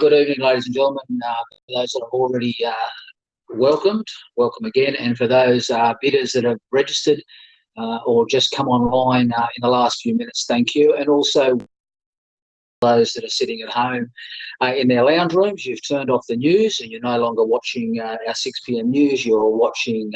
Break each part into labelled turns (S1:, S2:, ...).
S1: Good evening, ladies and gentlemen. For those that have already welcome again, and for those bidders that have registered or just come online in the last few minutes, thank you. And also those that are sitting at home in their lounge rooms, you've turned off the news and you're no longer watching our 6 p.m. news, you're watching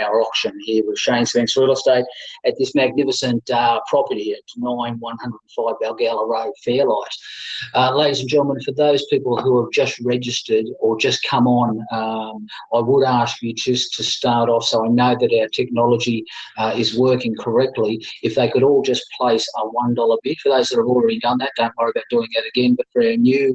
S1: our auction here with Shane Spence Real Estate at this magnificent property at 9105 Balgowlah Road, Fairlight. Ladies and gentlemen, for those people who have just registered or just come on, I would ask you just to start off, so I know that our technology is working correctly, if they could all just place a $1 bid. For those that have already done that, don't worry about doing it again, but for our new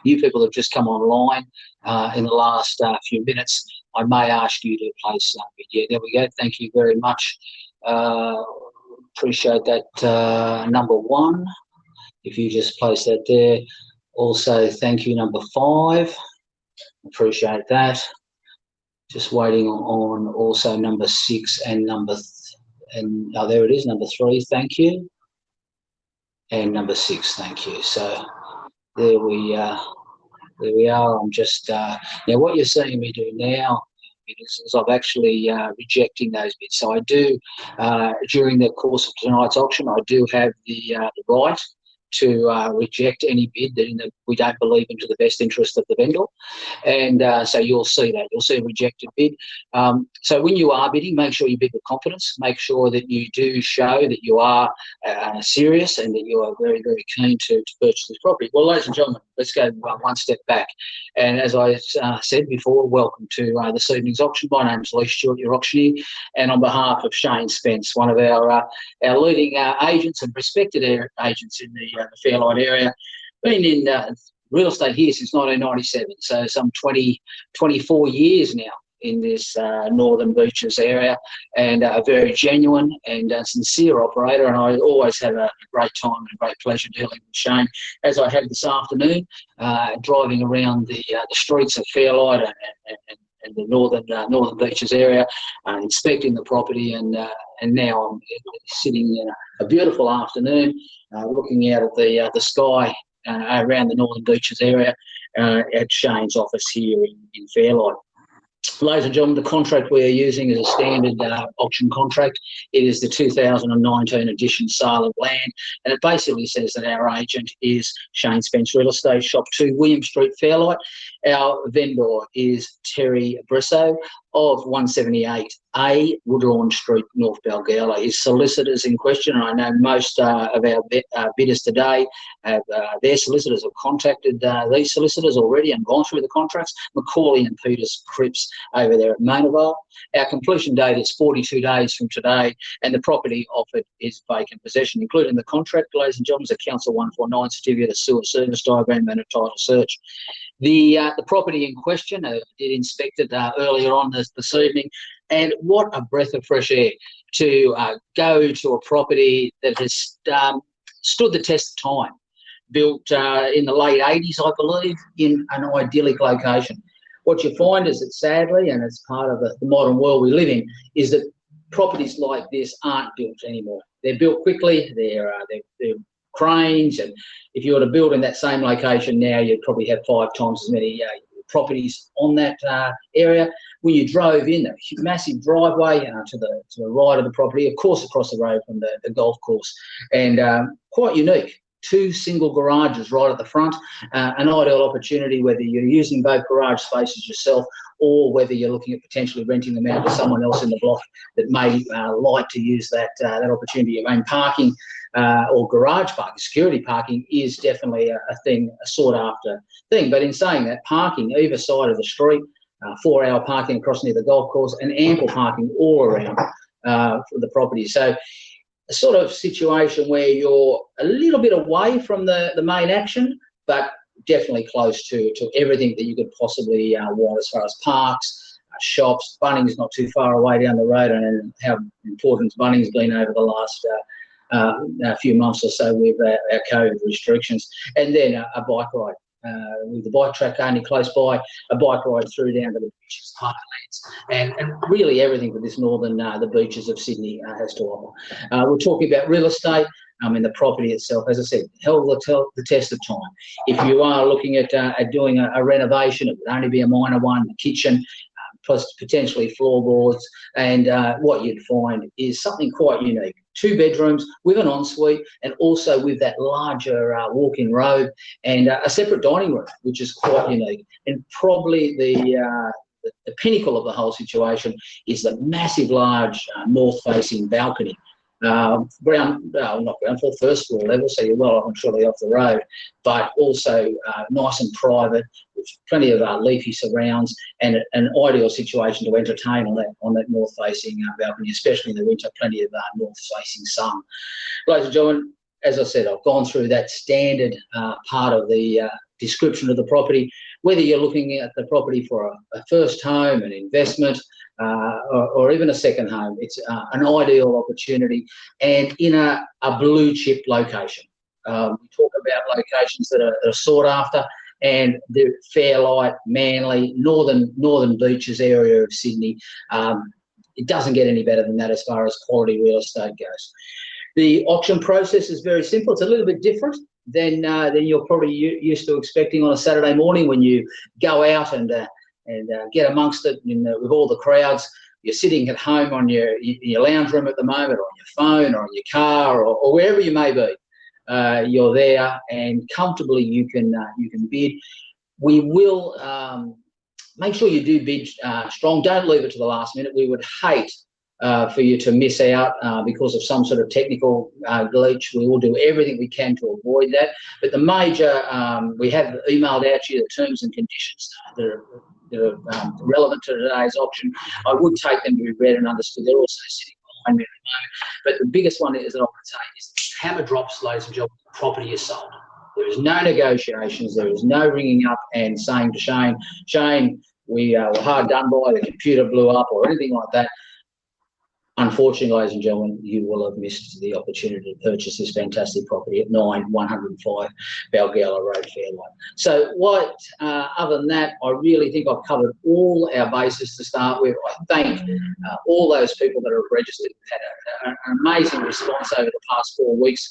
S1: people that have just come online in the last few minutes, I may ask you to place a bid. Yeah, there we go. Thank you very much. Appreciate that, number 1. If you just place that there. Also, thank you, number 5. Appreciate that. Just waiting on also number 6 and oh, there it is, number 3. Thank you. And number 6, thank you. So there we are. I'm just now what you're seeing me do now is I'm actually rejecting those bids. So I do during the course of tonight's auction, I do have the right to reject any bid that we don't believe into the best interest of the vendor. And so you'll see that. You'll see a rejected bid. So when you are bidding, make sure you bid with confidence. Make sure that you do show that you are serious and that you are very, very keen to purchase this property. Well, ladies and gentlemen, let's go one step back. And as I said before, welcome to this evening's auction. My name is Leigh, Stewart, your auctioneer. And on behalf of Shane Spence, one of our leading agents and respected agents in the Fairlight area, been in real estate here since 1997, so some 24 years now in this Northern Beaches area, and a very genuine and sincere operator, and I always have a great time and a great pleasure dealing with Shane, as I have this afternoon, driving around the streets of Fairlight and the Northern Beaches area, inspecting the property, and now I'm sitting in a beautiful afternoon, looking out at the sky around the Northern Beaches area at Shane's office here in Fairlight. Ladies and gentlemen, the contract we are using is a standard auction contract. It is the 2019 edition sale of land, and it basically says that our agent is Shane Spence Real Estate, Shop 2, William Street, Fairlight. Our vendor is Terry Brisso of 178A Woodlawn Street, North Balgowlah. His solicitors in question, and I know most of our bidders today have their solicitors have contacted these solicitors already and gone through the contracts. Macaulay and Peters Cripps over there at Maynavale. Our completion date is 42 days from today, and the property offered is vacant possession, including the contract, ladies and gentlemen, is a Council 149 certificate, a sewer service diagram, and a title search. The property in question, did inspect it earlier on this evening, and what a breath of fresh air to go to a property that has stood the test of time, built in the late 80s, I believe, in an idyllic location. What you find is that sadly, and it's part of the modern world we live in, is that properties like this aren't built anymore. They're built quickly, they're cranes, and if you were to build in that same location now, you'd probably have 5 times as many properties on that area. When you drove in, a massive driveway to the right of the property, of course across the road from the golf course, and quite unique. 2 single garages right at the front, an ideal opportunity whether you're using both garage spaces yourself or whether you're looking at potentially renting them out to someone else in the block that may like to use that opportunity. I mean, parking or garage parking, security parking, is definitely a sought after thing. But in saying that, parking either side of the street, 4-hour parking across near the golf course, and ample parking all around for the property. So a sort of situation where you're a little bit away from the main action, but definitely close to everything that you could possibly want as far as parks, shops. Bunnings not too far away down the road, and how important Bunnings been over the last few months or so with our COVID restrictions. And then a bike ride. With the bike track only close by, a bike ride through down to the beaches, parklands, and really everything that this northern, the beaches of Sydney has to offer. We're talking about real estate. And the property itself, as I said, held the test of time. If you are looking at doing a renovation, it would only be a minor one, the kitchen, plus potentially floorboards, and what you'd find is something quite unique. 2 bedrooms with an ensuite, and also with that larger walk-in robe, and a separate dining room, which is quite unique. And probably the pinnacle of the whole situation is the massive, large north-facing balcony. Not ground floor, first floor level, so you're well and truly off the road, but also nice and private, with plenty of leafy surrounds, and an ideal situation to entertain on that north-facing balcony, especially in the winter. Plenty of north-facing sun. Ladies and gentlemen, as I said, I've gone through that standard part of the description of the property. Whether you're looking at the property for a first home, an investment, or even a second home, it's an ideal opportunity, and in a blue chip location. We talk about locations that are sought after, and the Fairlight, Manly, northern beaches area of Sydney. It doesn't get any better than that as far as quality real estate goes. The auction process is very simple. It's a little bit different than you're probably used to expecting on a Saturday morning when you go out and get amongst it with all the crowds. You're sitting at home on your lounge room at the moment, or on your phone, or on your car, or wherever you may be. You're there, and comfortably you can bid. We will make sure you do bid strong. Don't leave it to the last minute. We would hate for you to miss out because of some sort of technical glitch. We will do everything we can to avoid that. But the major, we have emailed out to you the terms and conditions that are relevant to today's auction. I would take them to be read and understood. They're also sitting behind me at the moment. But the biggest one is that I would say is the hammer drops, ladies and gentlemen, the property is sold. There is no negotiations. There is no ringing up and saying to Shane, we were hard done by, the computer blew up, or anything like that. Unfortunately, ladies and gentlemen, you will have missed the opportunity to purchase this fantastic property at 9105 Balgowlah Road, Fairlight. So, other than that, I really think I've covered all our bases to start with. I thank all those people that have registered. We've had an amazing response over the past 4 weeks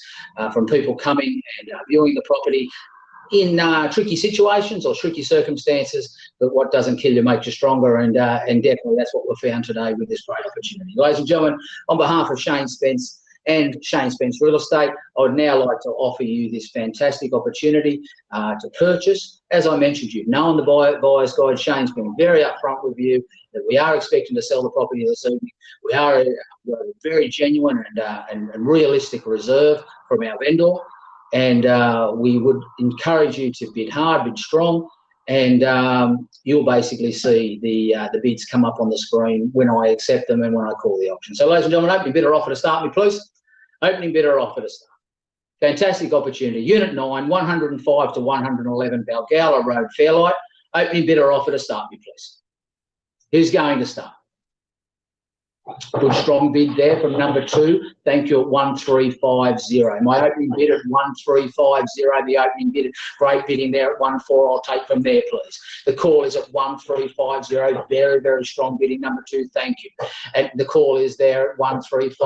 S1: from people coming and viewing the property in tricky situations or tricky circumstances, but what doesn't kill you makes you stronger, and definitely that's what we've found today with this great opportunity. Ladies and gentlemen, on behalf of Shane Spence and Shane Spence Real Estate, I would now like to offer you this fantastic opportunity to purchase. As I mentioned, you've known the buyer's guide. Shane's been very upfront with you that we are expecting to sell the property this evening. We are a very genuine and realistic reserve from our vendor. And we would encourage you to bid hard, bid strong, and you'll basically see the bids come up on the screen when I accept them and when I call the auction. So, ladies and gentlemen, opening bidder offer to start me, please. Opening bidder offer to start. Fantastic opportunity. Unit 9, 105 to 111 Balgowlah Road, Fairlight. Opening bidder offer to start me, please. Who's going to start? Good strong bid there from number 2. Thank you at 1350. My opening bid at 1350. The opening bid, great bidding there at 14. I'll take from there, please. The call is at 1350. Very, very strong bidding, number 2. Thank you. And the call is there at 1350.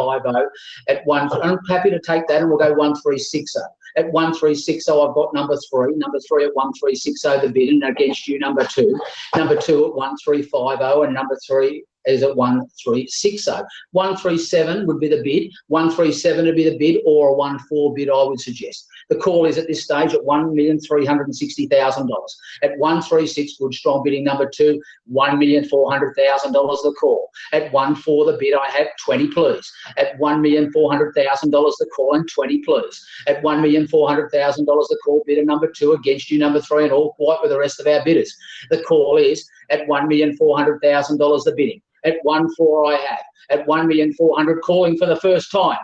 S1: I'm happy to take that, and we'll go 1360. At 1360, I've got number 3. Number 3 at 1360, the bidding against you, number 2. Number 2 at 1350, and number 3 is at 1360. 137 would be the bid. 137 would be the bid, or a 14 bid, I would suggest. The call is at this stage at $1,360,000. At 136, good strong bidding, number 2, $1,400,000 the call. At 14 the bid, I have 20, please. At $1,400,000 the call, and 20, please. At $1,400,000 the call, bidder number 2 against you, number 3, and all quiet with the rest of our bidders. The call is at $1,400,000 the bidding. At 14 I have. At $1,400,000 calling for the first time.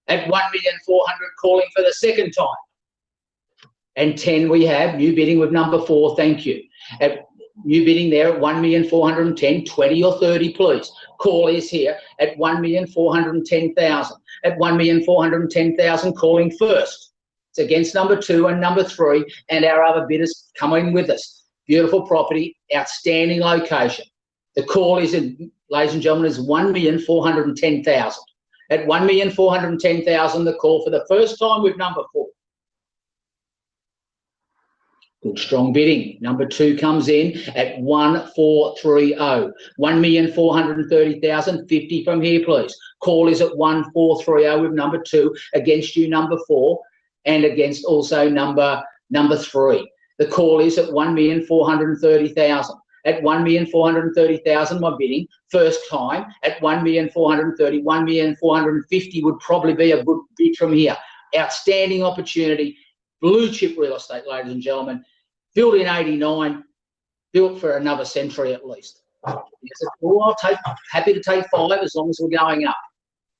S1: at 1,400,000 calling for the second time. And 10 we have, new bidding with number 4, thank you. At new bidding there at 1,410,000, 20 or 30 please. Call is here at 1,410,000. At 1,410,000 calling first. It's against number 2 and number 3 and our other bidders coming with us. Beautiful property, outstanding location. The call is, ladies and gentlemen, is 1,410,000. At 1,410,000, the call for the first time with number 4. Good strong bidding. Number 2 comes in at 1,430. 1,430,000. 50 from here, please. Call is at 1,430 with number 2 against you, number 4, and against also number 3. The call is at 1,430,000. At 1,430,000, my bidding first time at 1,430,000. 1,450,000 would probably be a good bid from here. Outstanding opportunity. Blue chip real estate, ladies and gentlemen. Built in 89, built for another century at least. Yes, well, happy to take 5 as long as we're going up.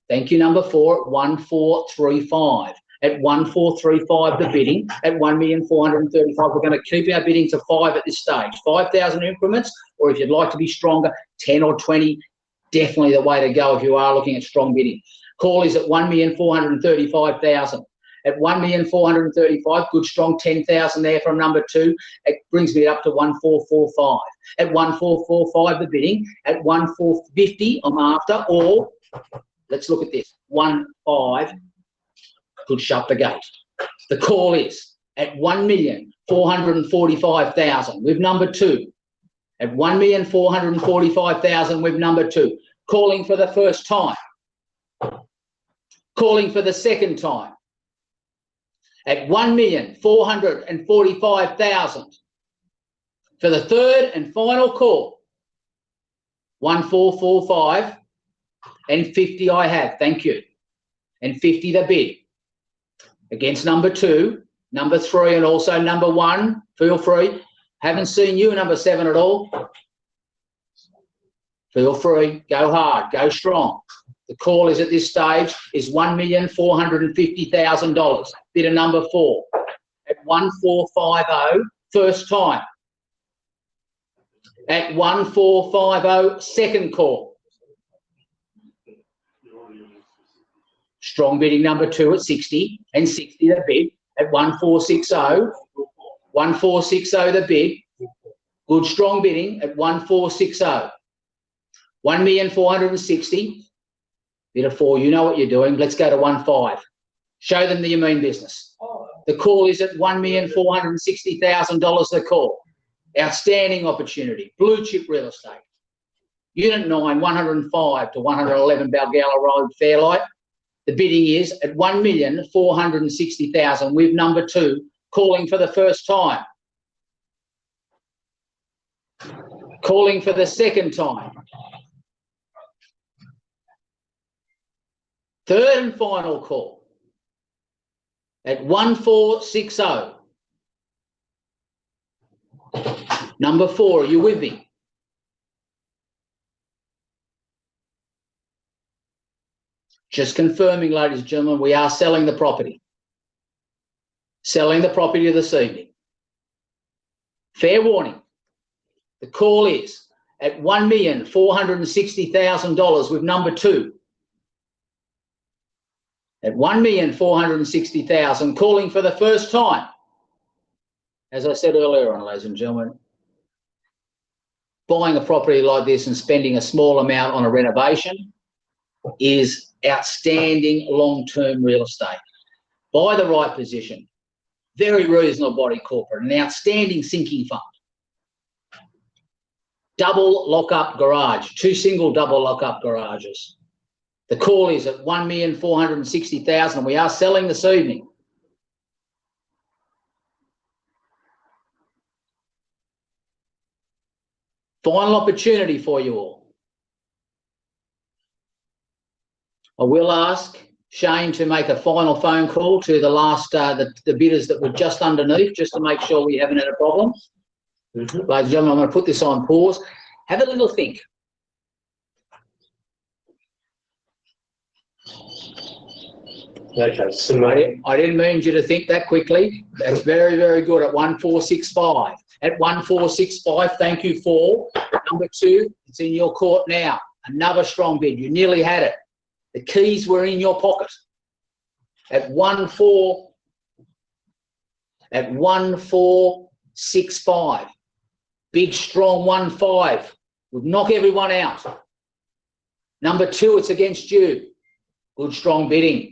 S1: Thank you, number 4 at 1,435. At 1,435, the bidding. At 1,435, we're going to keep our bidding to 5 at this stage. 5,000 increments, or if you'd like to be stronger, 10 or 20, definitely the way to go if you are looking at strong bidding. Call is at 1,435,000. At 1,435,000, good strong 10,000 there from number 2. It brings me up to 1,445. At 1,445, the bidding. At 1,450, I'm after, or let's look at this. 1,500, could shut the gate. The call is at 1,445,000 with number 2. At 1,445,000 with number 2. Calling for the first time. Calling for the second time. At 1,445,000 for the third and final call. 1,445 and 50 I have, thank you. And 50 the bid. Against number 2, number 3 and also number 1, feel free. Haven't seen you number 7 at all. Feel free, go hard, go strong. The call is at this stage is $1,450,000. Bidder number 4 at 1,450, first time. At 1,450, second call. Strong bidding number 2 at 60 and 60 the bid at 1,460. 1,460 the bid. Good strong bidding at 1,460. 1,460,000. Bidder 4, you know what you're doing. Let's go to 1,500. Show them that you mean business. The call is at $1,460,000 the call. Outstanding opportunity. Blue chip real estate. Unit 9, 105 to 111 Balgowlah Road, Fairlight. The bidding is at $1,460,000 with number 2 calling for the first time. Calling for the second time. Third and final call at 1,460. Number 4, are you with me? Just confirming, ladies and gentlemen, we are selling the property. Selling the property this evening. Fair warning. The call is at $1,460,000 with number 2. At $1,460,000, calling for the first time. As I said earlier on, ladies and gentlemen, buying a property like this and spending a small amount on a renovation is outstanding long-term real estate. Buy the right position. Very reasonable body corporate. An outstanding sinking fund. Double lock-up garage. 2 single double lock-up garages. The call is at $1,460,000 and we are selling this evening. Final opportunity for you all. I will ask Shane to make a final phone call to the last, the bidders that were just underneath, just to make sure we haven't had a problem. Ladies and gentlemen, I'm going to put this on pause. Have a little think.
S2: Okay, so
S1: I didn't mean you to think that quickly. That's very, very good at 1465. At 1465, thank you for. Number 2, it's in your court now. Another strong bid. You nearly had it. The keys were in your pocket. At 1465. Big, strong 1-5. Would knock everyone out. Number 2, it's against you. Good, strong bidding.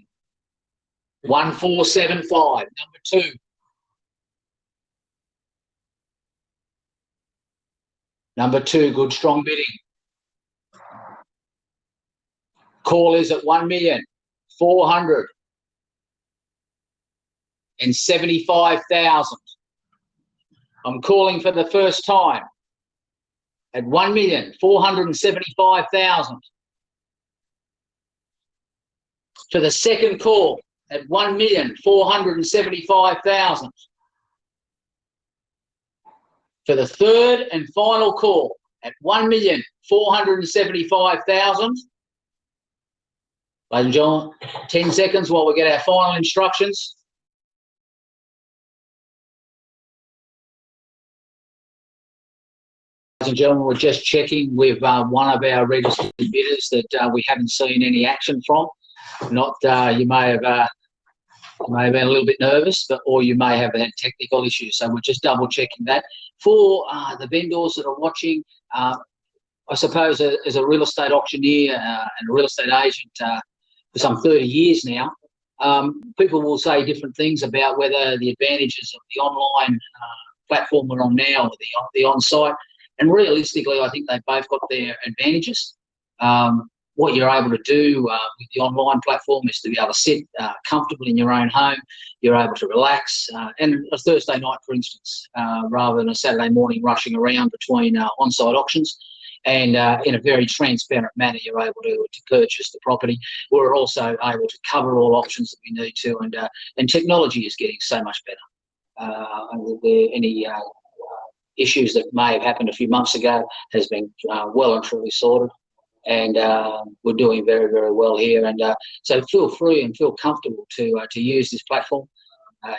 S1: 1475. Number 2. Number 2, good, strong bidding. Call is at 1,475,000. I'm calling for the first time at 1,475,000. For the second call at 1,475,000. For the third and final call at 1,475,000. Ladies and gentlemen, 10 seconds while we get our final instructions. Ladies and gentlemen, we're just checking with one of our registered bidders that we haven't seen any action from. Not you may have been a little bit nervous, or you may have had technical issues. So we're just double checking that. For the vendors that are watching, I suppose as a real estate auctioneer and a real estate agent for some 30 years now, people will say different things about whether the advantages of the online platform we're on now or the on-site. And realistically, I think they've both got their advantages. What you're able to do with the online platform is to be able to sit comfortably in your own home. You're able to relax. And a Thursday night, for instance, rather than a Saturday morning rushing around between on-site auctions. And in a very transparent manner, you're able to purchase the property. We're also able to cover all options that we need to. And technology is getting so much better. Any issues that may have happened a few months ago has been well and truly sorted. And we're doing very, very well here. And so feel free and feel comfortable to use this platform.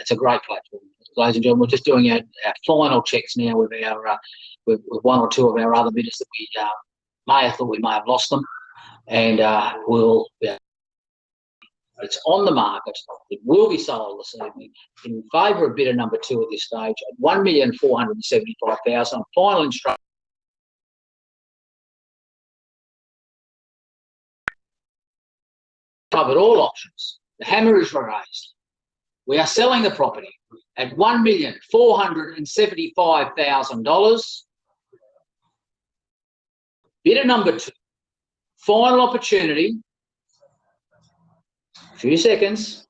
S1: It's a great platform. Ladies and gentlemen, we're just doing our final checks now with our with one or two of our other bidders that we may have thought we may have lost them. And it's on the market. It will be sold this evening in favour of bidder number 2 at this stage at 1,475,000. Final instruction. Covered all options. The hammer is raised. We are selling the property at $1,475,000. Bidder number 2. Final opportunity. A few seconds.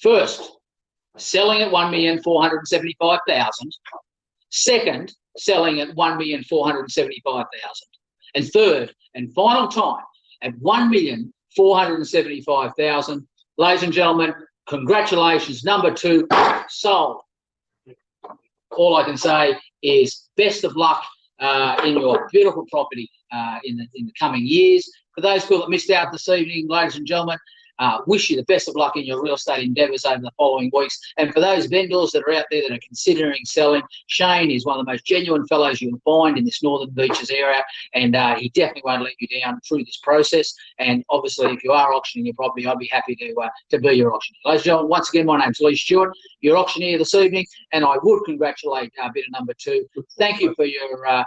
S1: First, selling at $1,475,000. Second, selling at $1,475,000. And third and final time at $1,475,000. Ladies and gentlemen, congratulations. Number 2 sold. All I can say is best of luck in your beautiful property in the coming years. For those people that missed out this evening, ladies and gentlemen, wish you the best of luck in your real estate endeavours over the following weeks. And for those vendors that are out there that are considering selling, Shane is one of the most genuine fellows you'll find in this Northern Beaches area, and he definitely won't let you down through this process. And obviously, if you are auctioning your property, I'd be happy to be your auctioneer. Ladies and gentlemen, once again, my name's Leigh Stewart, your auctioneer this evening, and I would congratulate bidder number 2. Thank you for your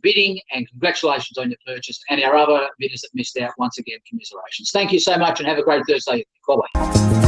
S1: bidding, and congratulations on your purchase. And our other bidders that missed out, once again, commiserations. Thank you so much, and have a great Thursday. Bye-bye.